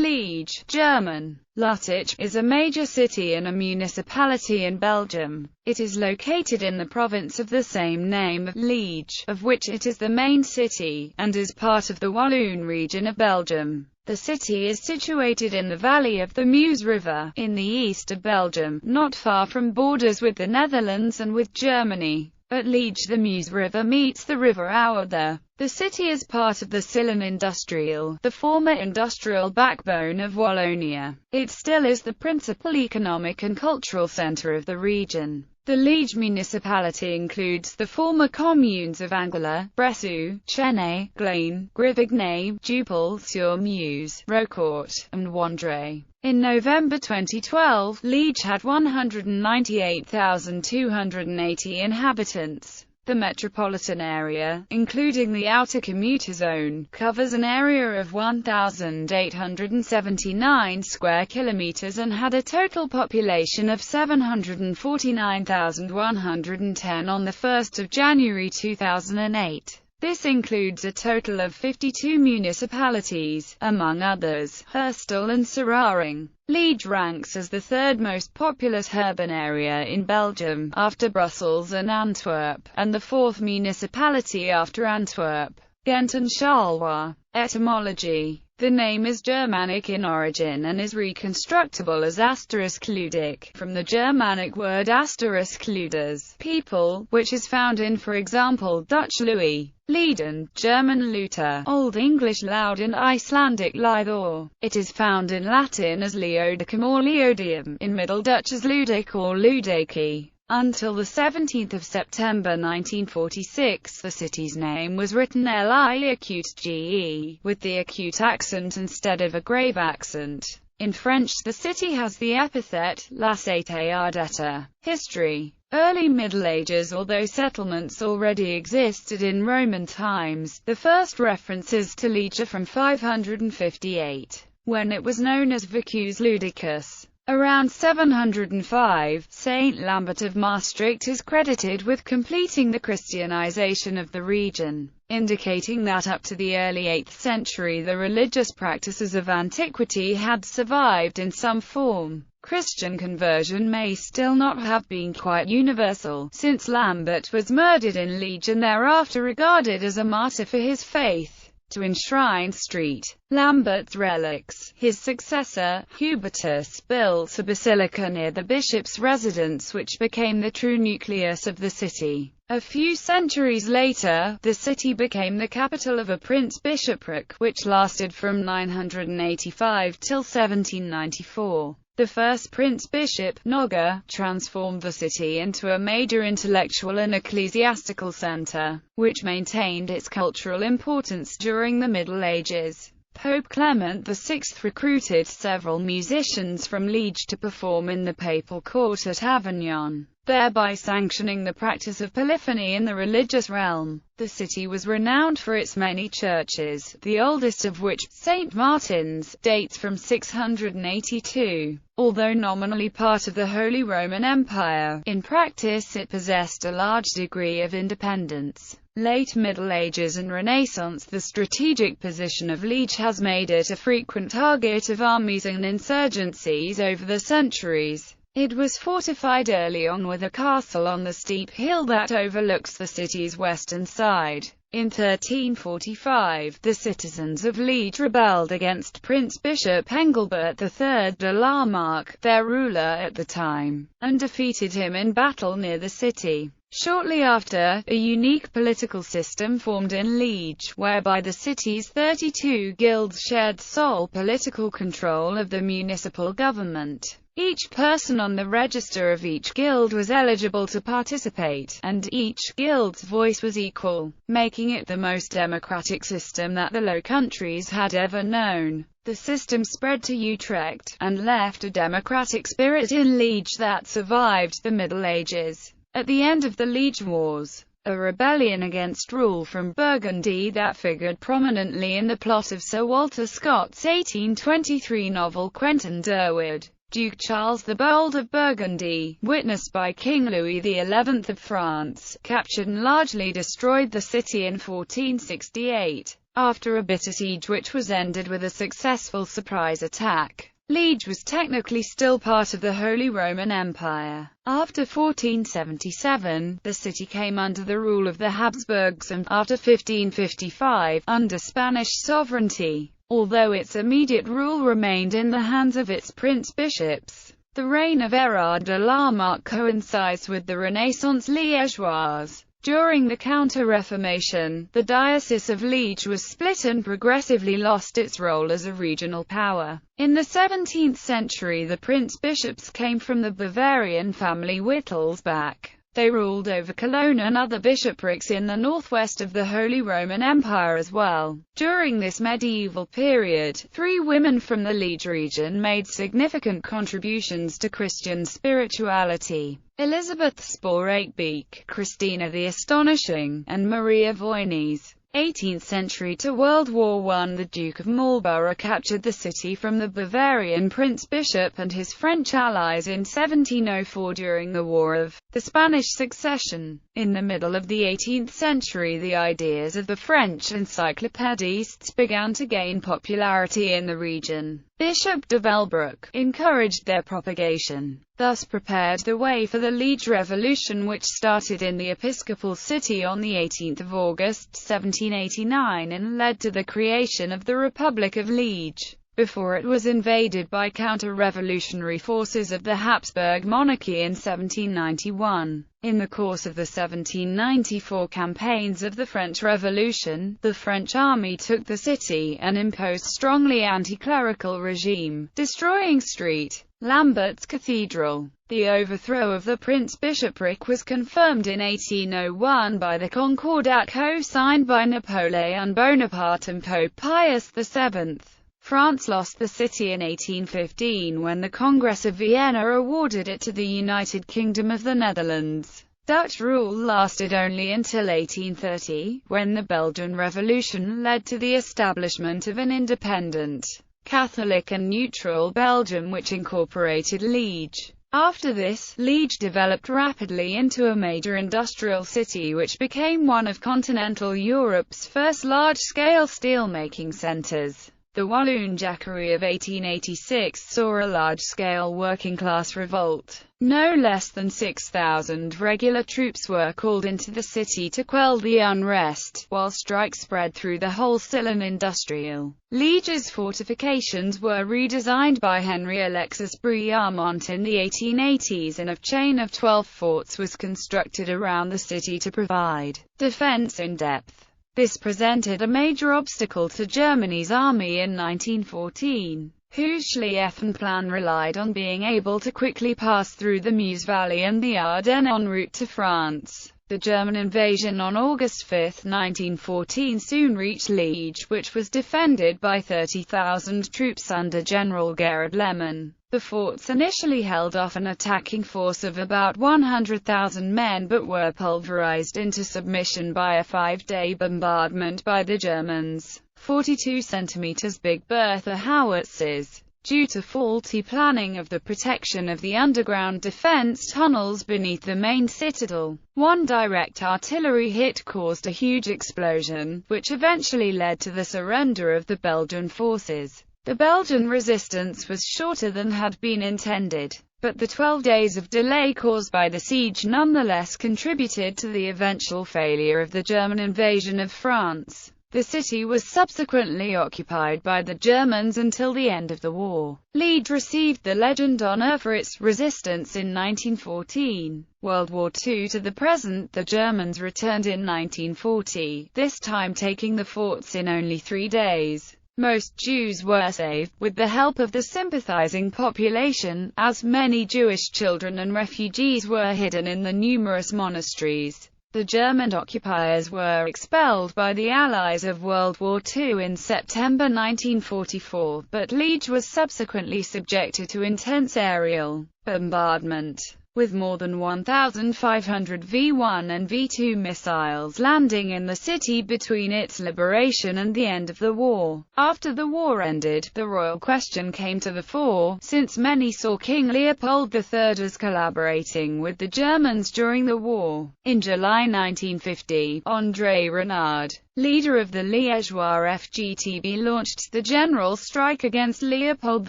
Liège, German, Lüttich, is a major city and a municipality in Belgium. It is located in the province of the same name, Liège, of which it is the main city, and is part of the Walloon region of Belgium. The city is situated in the valley of the Meuse River, in the east of Belgium, not far from borders with the Netherlands and with Germany. At Liège the Meuse River meets the River Oude. The city is part of the Sillon Industrial, the former industrial backbone of Wallonia. It still is the principal economic and cultural centre of the region. The Liège municipality includes the former communes of Angoulême, Bressou, Chennai, Glaine, Grivignay, Dupel-sur-Meuse, Rocourt, and Wandré. In November 2012, Liège had 198,280 inhabitants. The metropolitan area, including the outer commuter zone, covers an area of 1,879 square kilometers and had a total population of 749,110 on 1 January 2008. This includes a total of 52 municipalities, among others, Herstal and Seraing. Liège ranks as the third most populous urban area in Belgium, after Brussels and Antwerp, and the fourth municipality after Antwerp, Ghent and Charleroi. Etymology: the name is Germanic in origin and is reconstructible as *Lüttich, from the Germanic word *Lüders, people, which is found in, for example, Dutch Louis, Leiden, German Luther, Old English loud and Icelandic Lythor. It is found in Latin as Leodicum or Leodium, in Middle Dutch as Ludik or Ludeki. Until 17 September 1946, the city's name was written Liège, with the acute accent instead of a grave accent. In French, the city has the epithet, la cité ardente. History: early Middle Ages. Although settlements already existed in Roman times, the first references to Liège are from 558, when it was known as Vicus Ludicus. Around 705, Saint Lambert of Maastricht is credited with completing the Christianization of the region, indicating that up to the early 8th century the religious practices of antiquity had survived in some form. Christian conversion may still not have been quite universal, since Lambert was murdered in Liège and thereafter regarded as a martyr for his faith. To enshrine St. Lambert's relics, his successor, Hubertus, built a basilica near the bishop's residence which became the true nucleus of the city. A few centuries later, the city became the capital of a prince-bishopric, which lasted from 985 till 1794. The first prince-bishop, Nogger, transformed the city into a major intellectual and ecclesiastical center, which maintained its cultural importance during the Middle Ages. Pope Clement VI recruited several musicians from Liège to perform in the papal court at Avignon, thereby sanctioning the practice of polyphony in the religious realm. The city was renowned for its many churches, the oldest of which, St. Martin's, dates from 682. Although nominally part of the Holy Roman Empire, in practice it possessed a large degree of independence. Late Middle Ages and Renaissance. The strategic position of Liège has made it a frequent target of armies and insurgencies over the centuries. It was fortified early on with a castle on the steep hill that overlooks the city's western side. In 1345, the citizens of Liège rebelled against Prince-Bishop Engelbert III de la Marck, their ruler at the time, and defeated him in battle near the city. Shortly after, a unique political system formed in Liège, whereby the city's 32 guilds shared sole political control of the municipal government. Each person on the register of each guild was eligible to participate, and each guild's voice was equal, making it the most democratic system that the Low Countries had ever known. The system spread to Utrecht, and left a democratic spirit in Liège that survived the Middle Ages. At the end of the Liège Wars, a rebellion against rule from Burgundy that figured prominently in the plot of Sir Walter Scott's 1823 novel Quentin Durward, Duke Charles the Bold of Burgundy, witnessed by King Louis XI of France, captured and largely destroyed the city in 1468. After a bitter siege which was ended with a successful surprise attack, Liège was technically still part of the Holy Roman Empire. After 1477, the city came under the rule of the Habsburgs and, after 1555, under Spanish sovereignty, although its immediate rule remained in the hands of its prince-bishops. The reign of Erard de la Marck coincides with the Renaissance liégeoise. During the Counter-Reformation, the Diocese of Liège was split and progressively lost its role as a regional power. In the 17th century, the prince-bishops came from the Bavarian family Wittelsbach. They ruled over Cologne and other bishoprics in the northwest of the Holy Roman Empire as well. During this medieval period, 3 women from the Liège region made significant contributions to Christian spirituality: Elizabeth Sporeekbeek, Christina the Astonishing, and Maria Voynez. 18th century to World War I, the Duke of Marlborough captured the city from the Bavarian prince-bishop and his French allies in 1704 during the War of the Spanish Succession. In the middle of the 18th century, the ideas of the French encyclopedists began to gain popularity in the region. Bishop de Velbruck encouraged their propagation, thus prepared the way for the Liège Revolution, which started in the episcopal city on the 18th of August 1789 and led to the creation of the Republic of Liège, before it was invaded by counter-revolutionary forces of the Habsburg monarchy in 1791. In the course of the 1794 campaigns of the French Revolution, the French army took the city and imposed strongly anti-clerical regime, destroying St. Lambert's Cathedral. The overthrow of the prince-bishopric was confirmed in 1801 by the Concordat co-signed by Napoleon Bonaparte and Pope Pius VII. France lost the city in 1815 when the Congress of Vienna awarded it to the United Kingdom of the Netherlands. Dutch rule lasted only until 1830, when the Belgian Revolution led to the establishment of an independent, Catholic and neutral Belgium which incorporated Liège. After this, Liège developed rapidly into a major industrial city which became one of continental Europe's first large-scale steelmaking centers. The Walloon-Jacquerie of 1886 saw a large-scale working-class revolt. No less than 6,000 regular troops were called into the city to quell the unrest, while strikes spread through the wholesale and industrial. Liège's fortifications were redesigned by Henry Alexis Briarmont in the 1880s, and a chain of 12 forts was constructed around the city to provide defense in depth. This presented a major obstacle to Germany's army in 1914, whose Schlieffen plan relied on being able to quickly pass through the Meuse Valley and the Ardennes en route to France. The German invasion on August 5, 1914 soon reached Liège, which was defended by 30,000 troops under General Gerard Lehmann. The forts initially held off an attacking force of about 100,000 men but were pulverized into submission by a 5-day bombardment by the Germans' 42 cm Big Bertha howitzers. Due to faulty planning of the protection of the underground defense tunnels beneath the main citadel, one direct artillery hit caused a huge explosion, which eventually led to the surrender of the Belgian forces. The Belgian resistance was shorter than had been intended, but the 12 days of delay caused by the siege nonetheless contributed to the eventual failure of the German invasion of France. The city was subsequently occupied by the Germans until the end of the war. Liège received the Legend d'Honneur for its resistance in 1914. World War II to the present, the Germans returned in 1940, this time taking the forts in only 3 days. Most Jews were saved, with the help of the sympathizing population, as many Jewish children and refugees were hidden in the numerous monasteries. The German occupiers were expelled by the Allies of World War II in September 1944, but Liège was subsequently subjected to intense aerial bombardment, with more than 1,500 V-1 and V-2 missiles landing in the city between its liberation and the end of the war. After the war ended, the royal question came to the fore, since many saw King Leopold III as collaborating with the Germans during the war. In July 1950, André Renard, leader of the Liégeois FGTB, launched the general strike against Leopold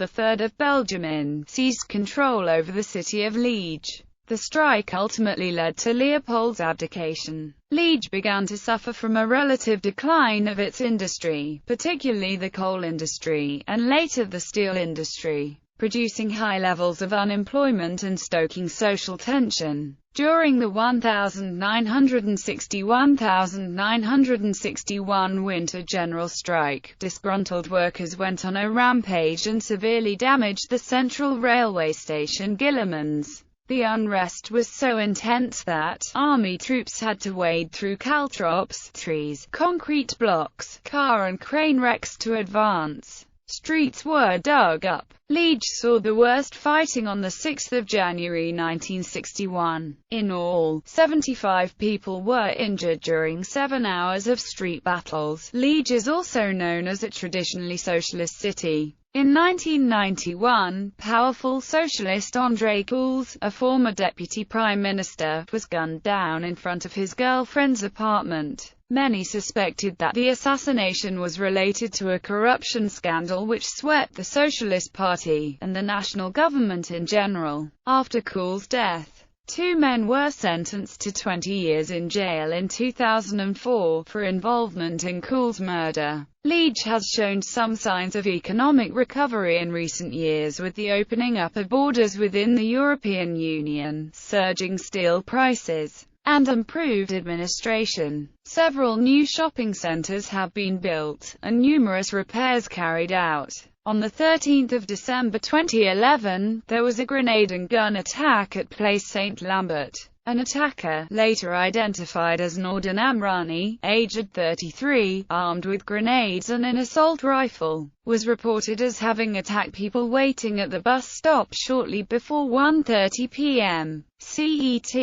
III of Belgium and seized control over the city of Liège. The strike ultimately led to Leopold's abdication. Liège began to suffer from a relative decline of its industry, particularly the coal industry, and later the steel industry, producing high levels of unemployment and stoking social tension. During the 1960–1961 winter general strike, disgruntled workers went on a rampage and severely damaged the central railway station Guillemins. The unrest was so intense that army troops had to wade through caltrops, trees, concrete blocks, car and crane wrecks to advance. Streets were dug up. Liège saw the worst fighting on 6 January 1961. In all, 75 people were injured during 7 hours of street battles. Liège is also known as a traditionally socialist city. In 1991, powerful socialist André Coules, a former deputy prime minister, was gunned down in front of his girlfriend's apartment. Many suspected that the assassination was related to a corruption scandal which swept the Socialist Party, and the national government in general. After Coules' death, 2 men were sentenced to 20 years in jail in 2004 for involvement in Coules' murder. Liège has shown some signs of economic recovery in recent years with the opening up of borders within the European Union, surging steel prices, and improved administration. Several new shopping centres have been built, and numerous repairs carried out. On 13 December 2011, there was a grenade and gun attack at Place Saint-Lambert. An attacker, later identified as Nordin Amrani, aged 33, armed with grenades and an assault rifle, was reported as having attacked people waiting at the bus stop shortly before 1:30 p.m. CET.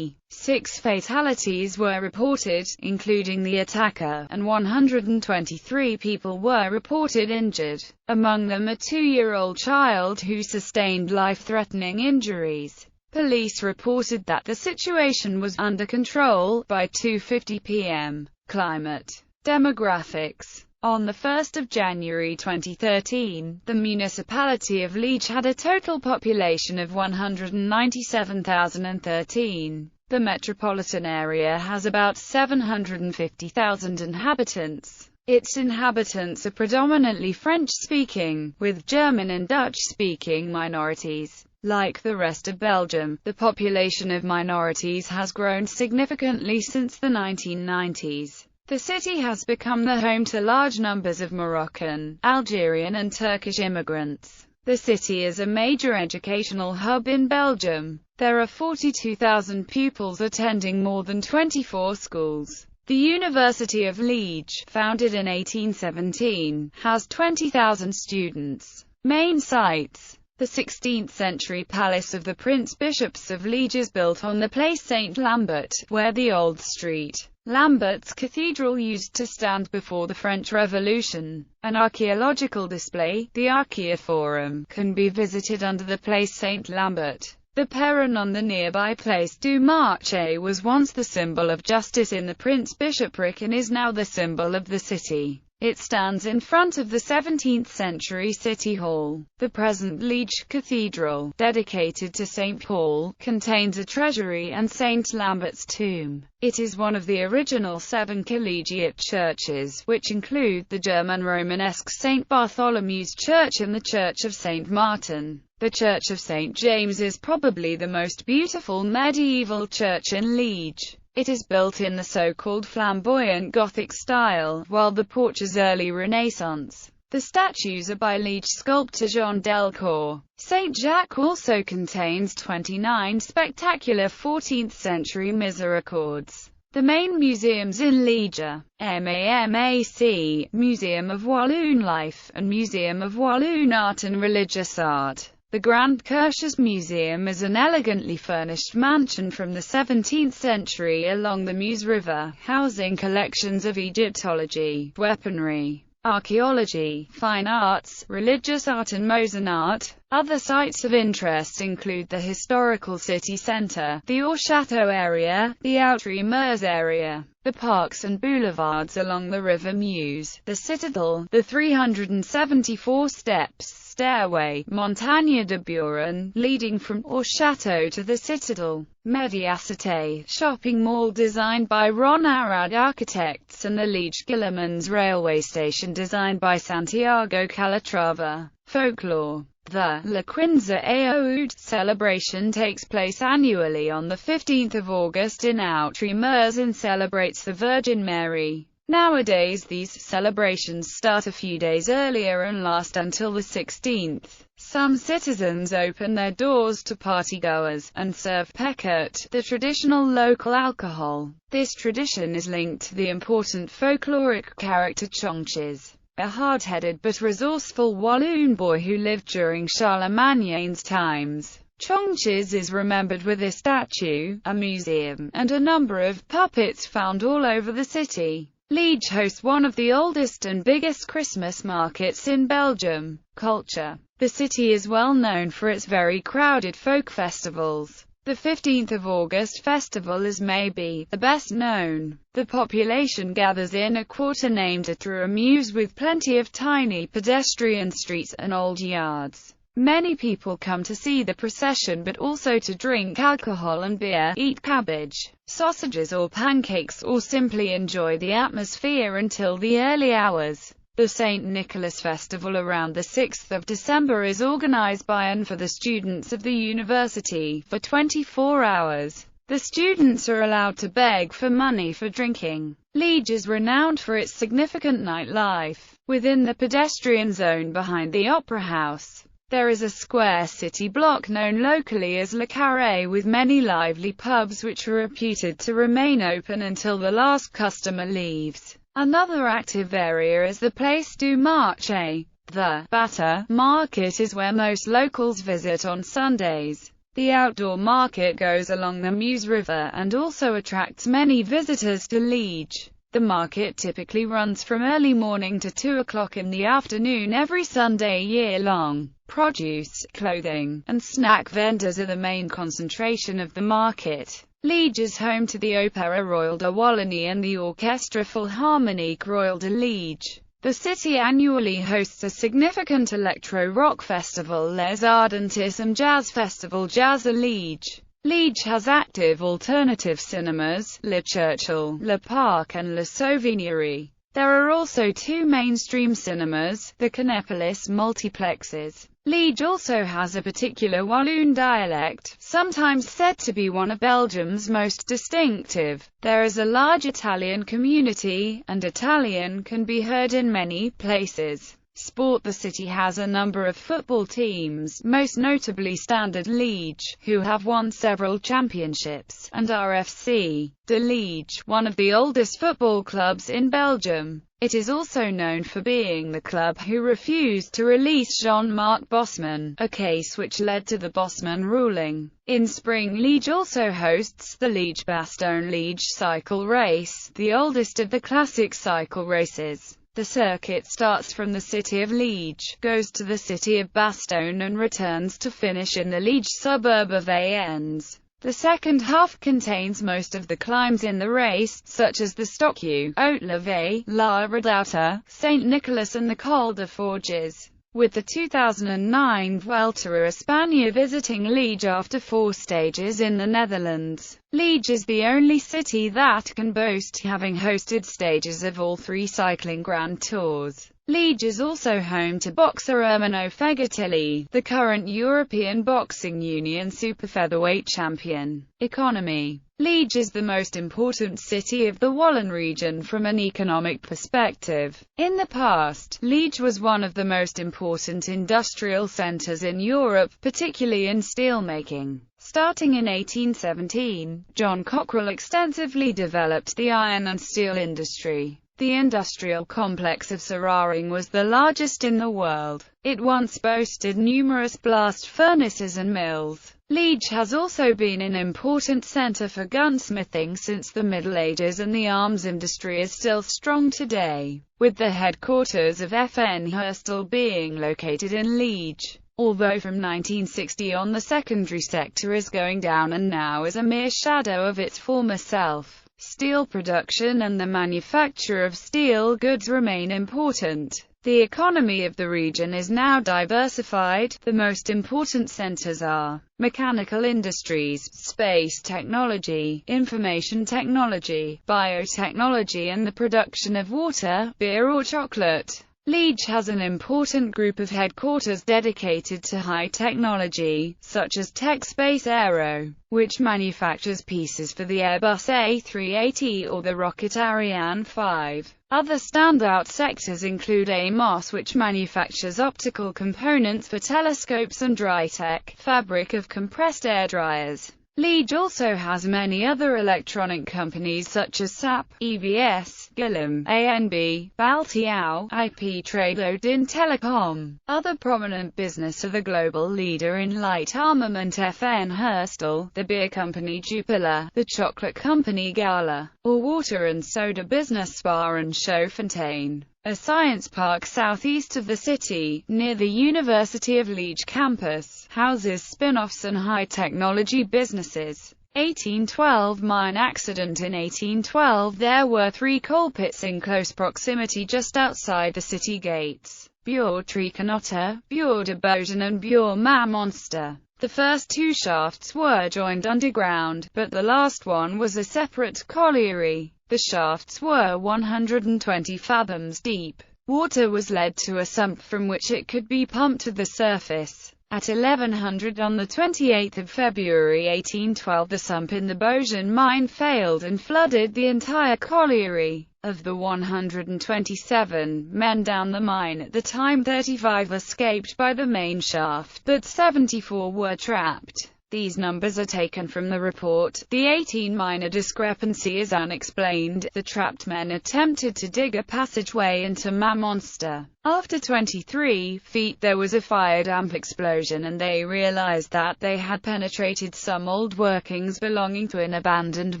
6 fatalities were reported, including the attacker, and 123 people were reported injured, among them a 2-year-old child who sustained life-threatening injuries. Police reported that the situation was under control by 2:50 p.m. Climate. Demographics. On 1 January 2013, the municipality of Liège had a total population of 197,013. The metropolitan area has about 750,000 inhabitants. Its inhabitants are predominantly French-speaking, with German and Dutch-speaking minorities. Like the rest of Belgium, the population of minorities has grown significantly since the 1990s. The city has become the home to large numbers of Moroccan, Algerian and Turkish immigrants. The city is a major educational hub in Belgium. There are 42,000 pupils attending more than 24 schools. The University of Liège, founded in 1817, has 20,000 students. Main sites. The 16th-century palace of the Prince-Bishops of Liège is built on the Place Saint-Lambert, where the old street, Lambert's Cathedral, used to stand before the French Revolution. An archaeological display, the Archaeoforum, can be visited under the Place Saint-Lambert. The Perron on the nearby Place du Marché was once the symbol of justice in the Prince-Bishopric and is now the symbol of the city. It stands in front of the 17th-century City Hall. The present Liège Cathedral, dedicated to St. Paul, contains a treasury and St. Lambert's tomb. It is one of the original 7 collegiate churches, which include the German Romanesque St. Bartholomew's Church and the Church of St. Martin. The Church of St. James is probably the most beautiful medieval church in Liège. It is built in the so-called flamboyant Gothic style, while the porch is early Renaissance. The statues are by Liège sculptor Jean Delcourt. St. Jacques also contains 29 spectacular 14th-century misericords. The main museums in Liège are MAMAC, Museum of Walloon Life, and Museum of Walloon Art and Religious Art. The Grand Curtius Museum is an elegantly furnished mansion from the 17th century along the Meuse River, housing collections of Egyptology, weaponry, archaeology, fine arts, religious art and Mosaic art. Other sites of interest include the historical city centre, the Château area, the Outre-Meuse area, the parks and boulevards along the River Meuse, the Citadel, the 374 steps stairway, Montagne de Buron, leading from Château to the Citadel, Mediacité, shopping mall designed by Ron Arad Architects, and the Liège-Guillemins railway station designed by Santiago Calatrava. Folklore. The La Quinze Août celebration takes place annually on the 15th of August in Outre-Meuse and celebrates the Virgin Mary. Nowadays these celebrations start a few days earlier and last until the 16th. Some citizens open their doors to partygoers, and serve pecot, the traditional local alcohol. This tradition is linked to the important folkloric character Chonches, a hard-headed but resourceful Walloon boy who lived during Charlemagne's times. Chonches is remembered with a statue, a museum, and a number of puppets found all over the city. Liège hosts one of the oldest and biggest Christmas markets in Belgium. Culture. The city is well known for its very crowded folk festivals. The 15th of August festival is maybe the best known. The population gathers in a quarter named Attribution with plenty of tiny pedestrian streets and old yards. Many people come to see the procession but also to drink alcohol and beer, eat cabbage, sausages or pancakes, or simply enjoy the atmosphere until the early hours. The St. Nicholas Festival around the 6th of December is organized by and for the students of the university, for 24 hours. The students are allowed to beg for money for drinking. Liège is renowned for its significant nightlife. Within the pedestrian zone behind the Opera House, there is a square city block known locally as Le Carré with many lively pubs which are reputed to remain open until the last customer leaves. Another active area is the Place du Marché. The Batter Market is where most locals visit on Sundays. The outdoor market goes along the Meuse River and also attracts many visitors to Liège. The market typically runs from early morning to 2 o'clock in the afternoon every Sunday year-long. Produce, clothing, and snack vendors are the main concentration of the market. Liège is home to the Opéra Royal de Wallonie and the Orchestre Philharmonique Royal de Liège. The city annually hosts a significant electro-rock festival, Les Ardentismes Jazz Festival Jazz à Liège. Liège has active alternative cinemas, Le Churchill, Le Parc and Le Sauvignerie. There are also two mainstream cinemas, the Cinépolis multiplexes. Liège also has a particular Walloon dialect, sometimes said to be one of Belgium's most distinctive. There is a large Italian community, and Italian can be heard in many places. Sport. The city has a number of football teams, most notably Standard Liège, who have won several championships, and RFC de Liège, one of the oldest football clubs in Belgium. It is also known for being the club who refused to release Jean-Marc Bosman, a case which led to the Bosman ruling. In spring, Liège also hosts the Liège-Bastogne-Liège cycle race, the oldest of the classic cycle races. The circuit starts from the city of Liège, goes to the city of Bastogne and returns to finish in the Liège suburb of Aens. The second half contains most of the climbs in the race, such as the Stockue, Haute-Levée, La Redouta, St. Nicholas and the Col de Forges. With the 2009 Vuelta a España visiting Liège after 4 stages in the Netherlands. Liège is the only city that can boast having hosted stages of all 3 cycling Grand Tours. Liège is also home to boxer Erminio Fegatilli, the current European Boxing Union super featherweight champion. Economy. Liège is the most important city of the Wallon region from an economic perspective. In the past, Liège was one of the most important industrial centers in Europe, particularly in steelmaking. Starting in 1817, John Cockerell extensively developed the iron and steel industry. The industrial complex of Sararing was the largest in the world. It once boasted numerous blast furnaces and mills. Liège has also been an important centre for gunsmithing since the Middle Ages, and the arms industry is still strong today, with the headquarters of FN Herstal being located in Liège. Although from 1960 on the secondary sector is going down and now is a mere shadow of its former self, steel production and the manufacture of steel goods remain important. The economy of the region is now diversified. The most important centers are mechanical industries, space technology, information technology, biotechnology and the production of water, beer or chocolate. Liège has an important group of headquarters dedicated to high technology, such as TechSpace Aero, which manufactures pieces for the Airbus A380 or the rocket Ariane 5. Other standout sectors include AMOS, which manufactures optical components for telescopes, and Drytech, fabric of compressed air dryers. Liège also has many other electronic companies such as SAP, EVS, Guillaume, ANB, Baltiao, IP Tradeodin Telecom. Other prominent business are the global leader in light armament FN Herstal, the beer company Jupiler, the chocolate company Gala, or water and soda business Spa and Chaudfontaine. A science park southeast of the city, near the University of Liège campus, houses spin-offs and high-technology businesses. 1812 mine accident. In 1812 there were 3 coal pits in close proximity just outside the city gates: Bureau-Triconotter, Bureau-de-Boden and Bureau-Mamonster. The first 2 shafts were joined underground, but the last one was a separate colliery. The shafts were 120 fathoms deep. Water was led to a sump from which it could be pumped to the surface. At 1100 on the 28th of February 1812 the sump in the Boden mine failed and flooded the entire colliery. Of the 127 men down the mine at the time, 35 escaped by the main shaft, but 74 were trapped. These numbers are taken from the report. The 18-miner discrepancy is unexplained. The trapped men attempted to dig a passageway into Mamonster. After 23 feet there was a fire damp explosion and they realized that they had penetrated some old workings belonging to an abandoned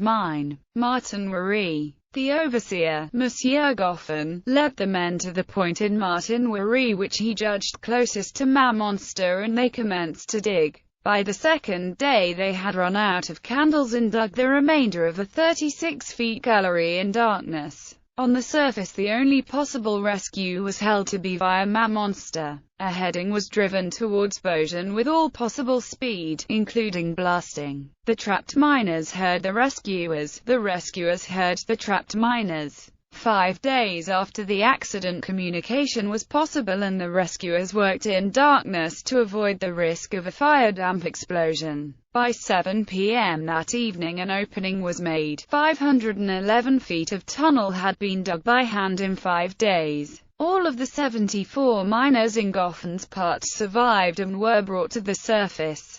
mine. Martin Wary, the overseer, Monsieur Goffin, led the men to the point in Martin Wary which he judged closest to Mamonster, and they commenced to dig. By the second day they had run out of candles and dug the remainder of a 36-foot gallery in darkness. On the surface the only possible rescue was held to be via Mamonster. A heading was driven towards Boden with all possible speed, including blasting. The trapped miners heard the rescuers heard the trapped miners. 5 days after the accident communication was possible and the rescuers worked in darkness to avoid the risk of a fire damp explosion. By 7 p.m. that evening an opening was made. 511 feet of tunnel had been dug by hand in 5 days. All of the 74 miners in Goffin's part survived and were brought to the surface.